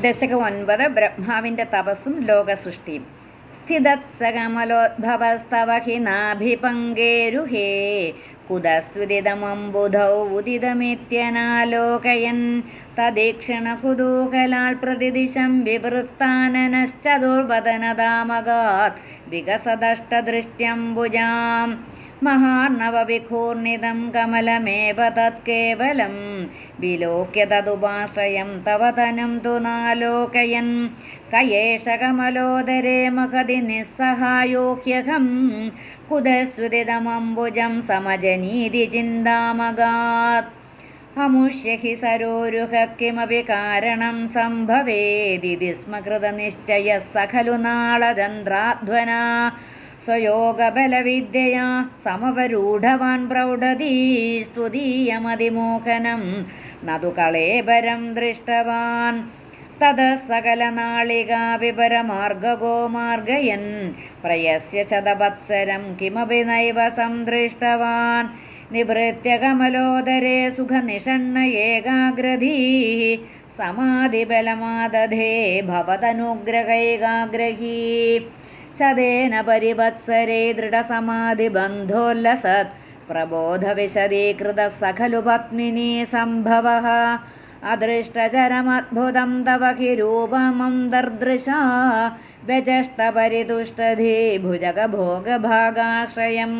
ദശകം 9 ബ്രഹ്മാവിൻ്റെ തപസ്സും ലോകസൃഷ്ടിയും. സ്ഥിതത്സകമലോദ്ഭവസ്തവ ഹി നാഭിപങ്കേരുഹേ കുതസ്വിദിതമംബുധൗ ഉദിതമിത്യനാലോകയൻ തദീക്ഷണകുതൂഹലാൽ പ്രതിദിശം വിവൃത്താനനശ്ചതുർവദനദാമകാത് വികസദഷ്ടദൃഷ്ട്യംബുജാം മഹാർണവവിഘൂർണിതം കമലമേവ തത്കേവലം വിലോക്യ തദുപാശ്രയം തവ തനം തു നാലോകയൻ കയേഷ കമലോദരേ മഹതി നിസ്സഹായോഹ്യഹം കുതസ്വിദിതമംബുജം സമജനീതി ചിന്താമഗാത് അമുഷ്യ ഹി സരോരുഹ കിമപി കാരണം സംഭവേദിതി സ്മ കൃതനിശ്ചയഃ സഖലു നാളചന്ദ്രാധ്വനാ സ്വയോഗബലവിദ്യയാ സമവരൂഢവാൻ പ്രൗഢതീ സ്തുതീയമതിമോഹനം നതു കളേബരം ദൃഷ്ടവാൻ തതഃ സകലനാളികാ വിപരമാർഗഗോ മാർഗയൻ പ്രയസ്യ ശതവത്സരം കിമപി നൈവ സംദൃഷ്ടവാൻ നിവൃത്യ കമലോദരേ സുഖനിഷണ്ണ ഏകാഗ്രധീഃ സമാധിബലമാദധേ ഭവതനുഗ്രഹൈകാഗ്രഹീ ശതേന പരിവത്സരേ ദൃഢസമാധിബന്ധോല്ലസത് പ്രബോധവിശദീകൃത സഖലു പത്മിനീ സംഭവഃ അദൃഷ്ടചരമദ്ഭുതം തവ ഹി രൂപമന്തർദൃശാ വ്യജഷ്ടപരിതുഷ്ടധീ ഭുജഗഭോഗഭാഗാശ്രയം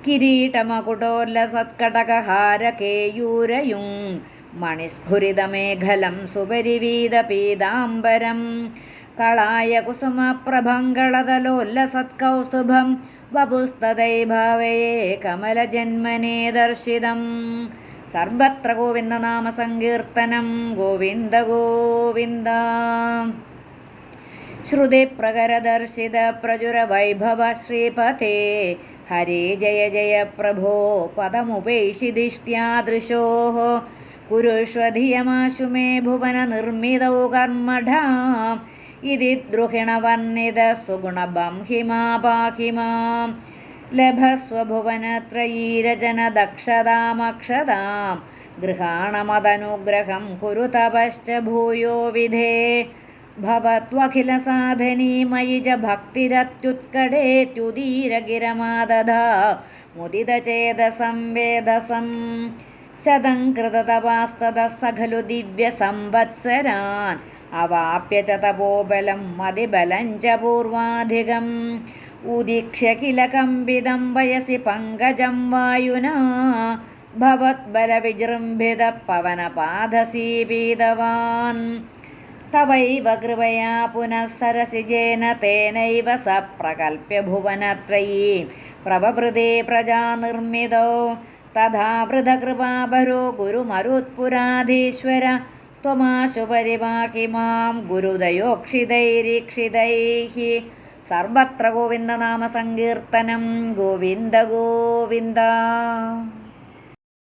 കിരീടമകുടോല്ലസത്കടകഹാരകേയൂരയും മണിസ്ഫുരിതമേഖലം സുപരിവീതപീതാംബരം കളായ കുസുമപ്രഭംഗളതലോല്ലസത്കൗസ്തുഭം വപുസ്തദൈഭാവയേ കമലജന്മനേ ദർശിതം. സർവത്ര ഗോവിന്ദനാമസങ്കീർത്തനം. ഗോവിന്ദ ഗോവിന്ദ. ശ്രുതിപ്രകരദർശിത പ്രചുരവൈഭവ ശ്രീപതേ ഹരേ ജയ ജയ പ്രഭോ പദമുപേഷിദിഷ്ട്യാദൃശോഃ കുരുഷ്വധിയമാശു മേ ഭുവന നിർമ്മിതൗ കർമ്മഠാം ഇതി ദ്രുഹിണവർണിത സുഗുണബംഹിമാ പാഹി മാം ലഭസ്വഭുവനത്രയീരചന ദക്ഷതാമക്ഷതാം ഗൃഹാണമതനുഗ്രഹം കുരു തപശ്ച ഭൂയോ വിധേ ഭവത്വഖിലസാധനീ മയി ച ഭക്തിരത്യുത്കടേത്യുദീരഗിരമാദധാ മുദിതചേതസം വേദസം ശതം കൃതതപാസ്തതഃ സഖലു ദിവ്യസംവത്സരാൻ അവാപ്യ ച തപോബലം മതിബലം ച പൂർവാധികം ഉദീക്ഷ്യ കില കമ്പിതം വയസി പങ്കജം വായുനാ ഭവദ്ബലവിജൃംഭിത പവനപാദസീപീതവാൻ തവൈവ കൃപയാ പുനഃ സരസിജേന തേനൈവ സ പ്രകൽപ്യ ഭുവനത്രയീം പ്രവവൃതേ പ്രജാനിർമ്മിതോ തഥാ വൃതകൃപാഭരോ ഗുരുമരുത്പുരാധീശ്വര ത്വമാശു പരിപാഹി മാം ഗുരുദയോക്ഷിതൈരീക്ഷിതൈഃ. സർവത്ര ഗോവിന്ദനാമസങ്കീർത്തനം. ഗോവിന്ദ ഗോവിന്ദ.